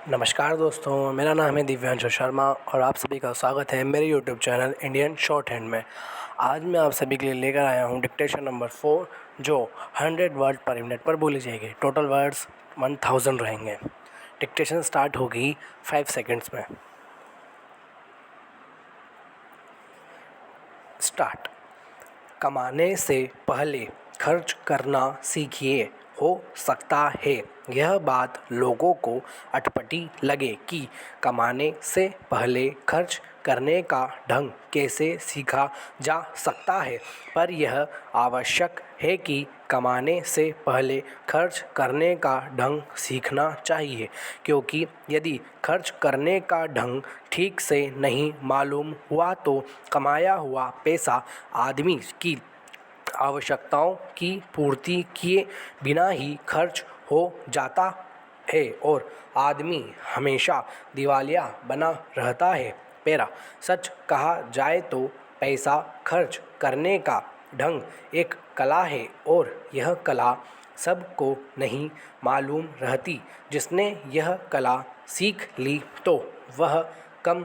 नमस्कार दोस्तों, मेरा नाम है दिव्यांशु शर्मा और आप सभी का स्वागत है मेरे YouTube channel Indian short hand में। आज मैं आप सभी के लिए लेकर आया हूं डिक्टेशन नंबर 4 जो 100 वर्ड पर मिनट पर बोली जाएगी। टोटल वर्ड्स 1000 रहेंगे। डिक्टेशन स्टार्ट होगी 5 सेकंड्स में। स्टार्ट। कमाने से पहले खर्च करना सीखिए। हो सकता है यह बात लोगों को अटपटी लगे कि कमाने से पहले खर्च करने का ढंग कैसे सीखा जा सकता है, पर यह आवश्यक है कि कमाने से पहले खर्च करने का ढंग सीखना चाहिए, क्योंकि यदि खर्च करने का ढंग ठीक से नहीं मालूम हुआ तो कमाया हुआ पैसा आदमी की आवश्यकताओं की पूर्ति किए बिना ही खर्च हो जाता है और आदमी हमेशा दिवालिया बना रहता है। पैरा। सच कहा जाए तो पैसा खर्च करने का ढंग एक कला है और यह कला सबको नहीं मालूम रहती। जिसने यह कला सीख ली तो वह कम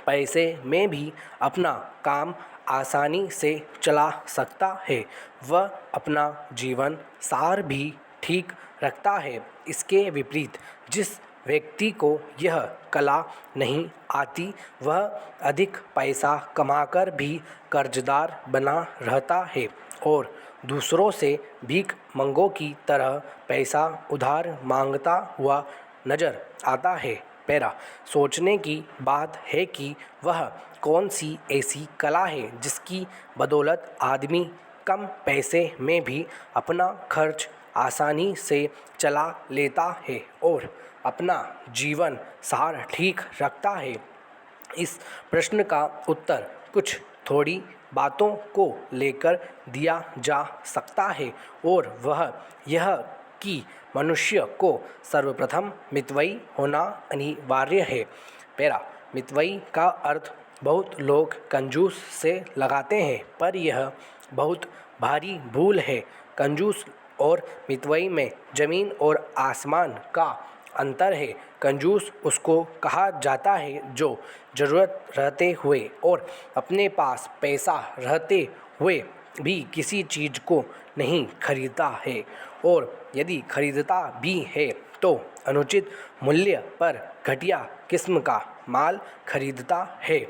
पैसे में भी अपना काम आसानी से चला सकता है। वह अपना जीवन सार भी ठीक रखता है। इसके विपरीत जिस व्यक्ति को यह कला नहीं आती वह अधिक पैसा कमाकर भी कर्जदार बना रहता है और दूसरों से भीख मंगों की तरह पैसा उधार मांगता हुआ नजर आता है। पैरा। सोचने की बात है कि वह कौन सी ऐसी कला है जिसकी बदौलत आदमी कम पैसे में भी अपना खर्च आसानी से चला लेता है और अपना जीवन सार ठीक रखता है। इस प्रश्न का उत्तर कुछ थोड़ी बातों को लेकर दिया जा सकता है और वह यह कि मनुष्य को सर्वप्रथम मितव्ययी होना अनिवार्य है। पैरा। मितव्ययी का अर्थ बहुत लोग कंजूस से लगाते हैं, पर यह बहुत भारी भूल है। कंजूस और मितव्ययी में ज़मीन और आसमान का अंतर है। कंजूस उसको कहा जाता है जो ज़रूरत रहते हुए और अपने पास पैसा रहते हुए भी किसी चीज़ को नहीं खरीदता है और यदि खरीदता भी है तो अनुचित मूल्य पर घटिया किस्म का माल खरीदता है।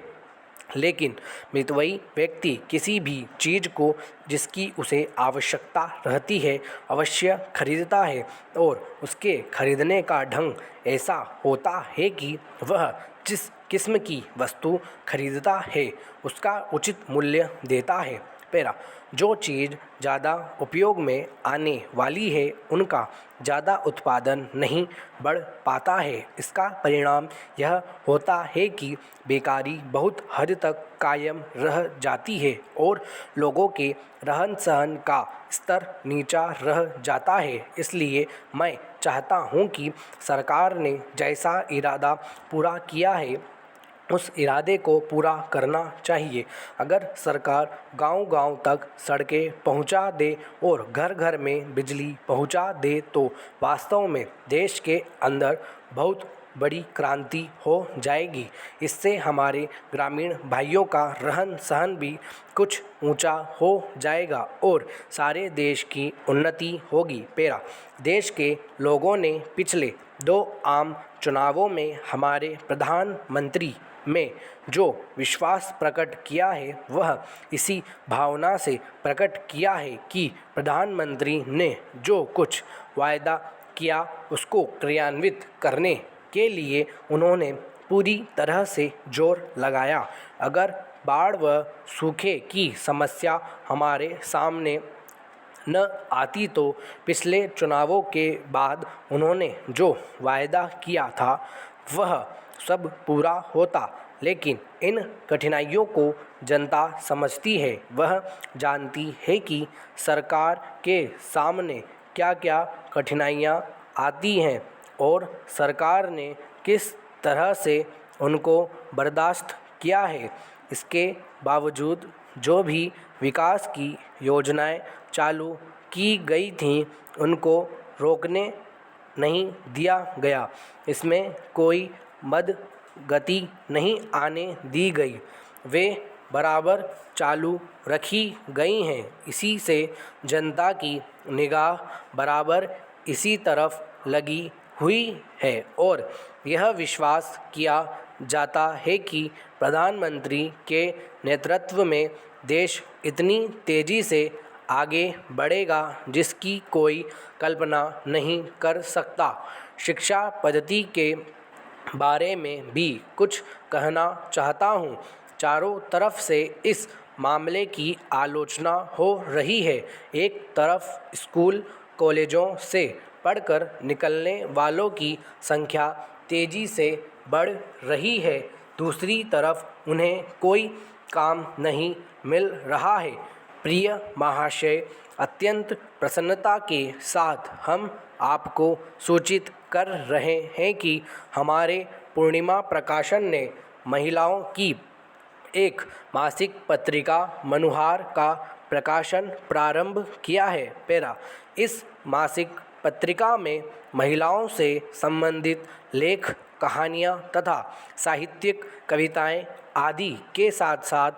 लेकिन मितव्ययी व्यक्ति किसी भी चीज़ को जिसकी उसे आवश्यकता रहती है अवश्य खरीदता है और उसके खरीदने का ढंग ऐसा होता है कि वह जिस किस्म की वस्तु खरीदता है उसका उचित मूल्य देता है। पैरा। जो चीज़ ज़्यादा उपयोग में आने वाली है उनका ज़्यादा उत्पादन नहीं बढ़ पाता है। इसका परिणाम यह होता है कि बेकारी बहुत हद तक कायम रह जाती है और लोगों के रहन सहन का स्तर नीचा रह जाता है। इसलिए मैं चाहता हूँ कि सरकार ने जैसा इरादा पूरा किया है उस इरादे को पूरा करना चाहिए। अगर सरकार गांव-गांव तक सड़कें पहुंचा दे और घर घर में बिजली पहुंचा दे तो वास्तव में देश के अंदर बहुत बड़ी क्रांति हो जाएगी। इससे हमारे ग्रामीण भाइयों का रहन सहन भी कुछ ऊंचा हो जाएगा और सारे देश की उन्नति होगी। पैरा। देश के लोगों ने पिछले 2 आम चुनावों में हमारे प्रधानमंत्री में जो विश्वास प्रकट किया है वह इसी भावना से प्रकट किया है कि प्रधानमंत्री ने जो कुछ वायदा किया उसको क्रियान्वित करने के लिए उन्होंने पूरी तरह से जोर लगाया। अगर बाढ़ व सूखे की समस्या हमारे सामने न आती तो पिछले चुनावों के बाद उन्होंने जो वायदा किया था वह सब पूरा होता। लेकिन इन कठिनाइयों को जनता समझती है। वह जानती है कि सरकार के सामने क्या क्या कठिनाइयाँ आती हैं और सरकार ने किस तरह से उनको बर्दाश्त किया है। इसके बावजूद जो भी विकास की योजनाएं चालू की गई थीं उनको रोकने नहीं दिया गया, इसमें कोई मद गति नहीं आने दी गई, वे बराबर चालू रखी गई हैं। इसी से जनता की निगाह बराबर इसी तरफ लगी हुई है और यह विश्वास किया जाता है कि प्रधानमंत्री के नेतृत्व में देश इतनी तेज़ी से आगे बढ़ेगा जिसकी कोई कल्पना नहीं कर सकता। शिक्षा पद्धति के बारे में भी कुछ कहना चाहता हूँ। चारों तरफ से इस मामले की आलोचना हो रही है। एक तरफ स्कूल कॉलेजों से पढ़कर निकलने वालों की संख्या तेज़ी से बढ़ रही है, दूसरी तरफ उन्हें कोई काम नहीं मिल रहा है। प्रिय महाशय, अत्यंत प्रसन्नता के साथ हम आपको सूचित कर रहे हैं कि हमारे पूर्णिमा प्रकाशन ने महिलाओं की एक मासिक पत्रिका मनुहार का प्रकाशन प्रारंभ किया है। पैरा, इस मासिक पत्रिका में महिलाओं से संबंधित लेख, कहानियाँ तथा साहित्यिक कविताएँ आदि के साथ साथ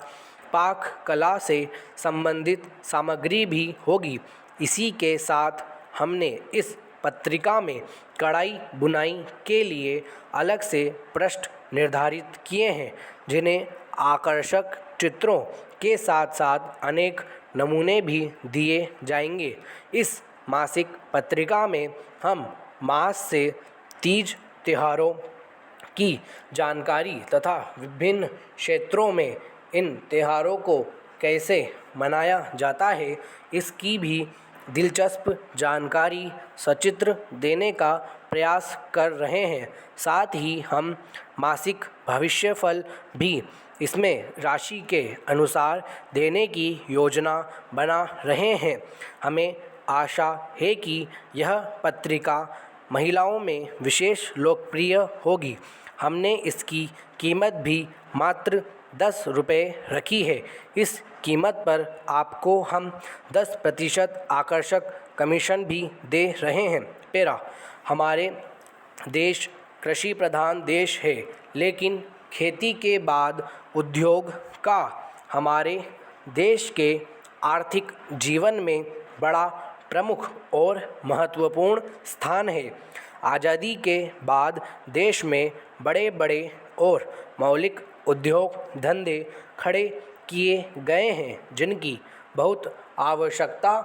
पाक कला से संबंधित सामग्री भी होगी। इसी के साथ हमने इस पत्रिका में कढ़ाई बुनाई के लिए अलग से पृष्ठ निर्धारित किए हैं, जिन्हें आकर्षक चित्रों के साथ साथ अनेक नमूने भी दिए जाएंगे। इस मासिक पत्रिका में हम मास से तीज त्योहारों की जानकारी तथा विभिन्न क्षेत्रों में इन त्योहारों को कैसे मनाया जाता है इसकी भी दिलचस्प जानकारी सचित्र देने का प्रयास कर रहे हैं। साथ ही हम मासिक भविष्यफल भी इसमें राशि के अनुसार देने की योजना बना रहे हैं। हमें आशा है कि यह पत्रिका महिलाओं में विशेष लोकप्रिय होगी। हमने इसकी कीमत भी मात्र 10 रुपये रखी है। इस कीमत पर आपको हम 10% आकर्षक कमीशन भी दे रहे हैं। पैरा, हमारे देश कृषि प्रधान देश है, लेकिन खेती के बाद उद्योग का हमारे देश के आर्थिक जीवन में बड़ा प्रमुख और महत्वपूर्ण स्थान है। आज़ादी के बाद देश में बड़े बड़े और मौलिक उद्योग धंधे खड़े किए गए हैं, जिनकी बहुत आवश्यकता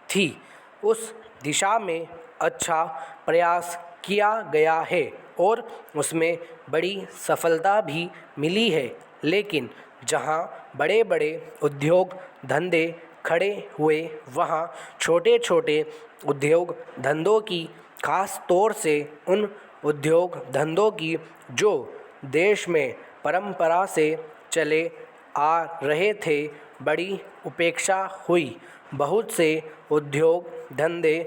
थी। उस दिशा में अच्छा प्रयास किया गया है और उसमें बड़ी सफलता भी मिली है। लेकिन जहां बड़े बड़े उद्योग धंधे खड़े हुए, वहां छोटे छोटे उद्योग धंधों की, खास तौर से उन उद्योग धंधों की जो देश में परंपरा से चले आ रहे थे, बड़ी उपेक्षा हुई। बहुत से उद्योग धंधे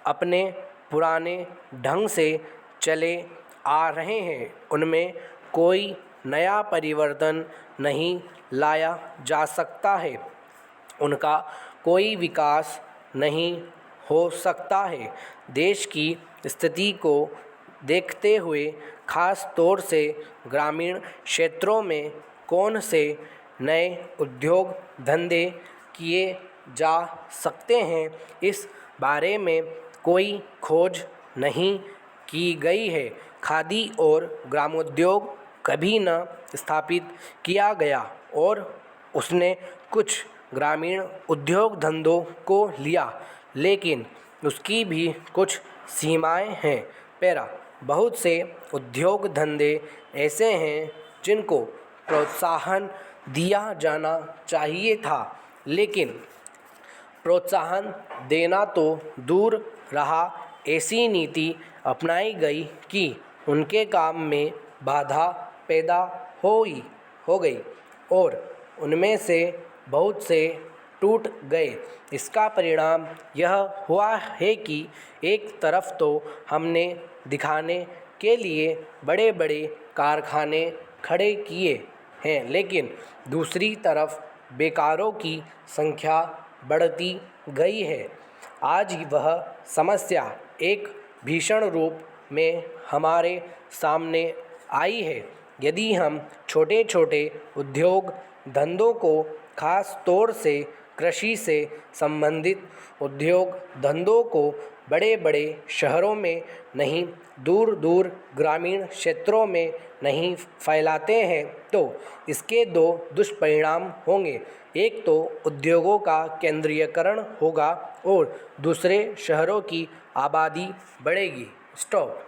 अपने पुराने ढंग से चले आ रहे हैं, उनमें कोई नया परिवर्तन नहीं लाया जा सकता है, उनका कोई विकास नहीं हो सकता है। देश की स्थिति को देखते हुए खास तौर से ग्रामीण क्षेत्रों में कौन से नए उद्योग धंधे किए जा सकते हैं, इस बारे में कोई खोज नहीं की गई है। खादी और ग्रामोद्योग कभी न स्थापित किया गया और उसने कुछ ग्रामीण उद्योग धंधों को लिया, लेकिन उसकी भी कुछ सीमाएं हैं। पैरा, बहुत से उद्योग धंधे ऐसे हैं जिनको प्रोत्साहन दिया जाना चाहिए था, लेकिन प्रोत्साहन देना तो दूर रहा, ऐसी नीति अपनाई गई कि उनके काम में बाधा पैदा हो गई और उनमें से बहुत से टूट गए। इसका परिणाम यह हुआ है कि एक तरफ तो हमने दिखाने के लिए बड़े बड़े कारखाने खड़े किए हैं, लेकिन दूसरी तरफ बेकारों की संख्या बढ़ती गई है। आज वह समस्या एक भीषण रूप में हमारे सामने आई है। यदि हम छोटे छोटे उद्योग धंधों को, खास तौर से कृषि से संबंधित उद्योग धंधों को बड़े बड़े शहरों में नहीं, दूर दूर ग्रामीण क्षेत्रों में नहीं फैलाते हैं तो इसके दो दुष्परिणाम होंगे। एक तो उद्योगों का केंद्रीयकरण होगा और दूसरे शहरों की आबादी बढ़ेगी। स्टॉप।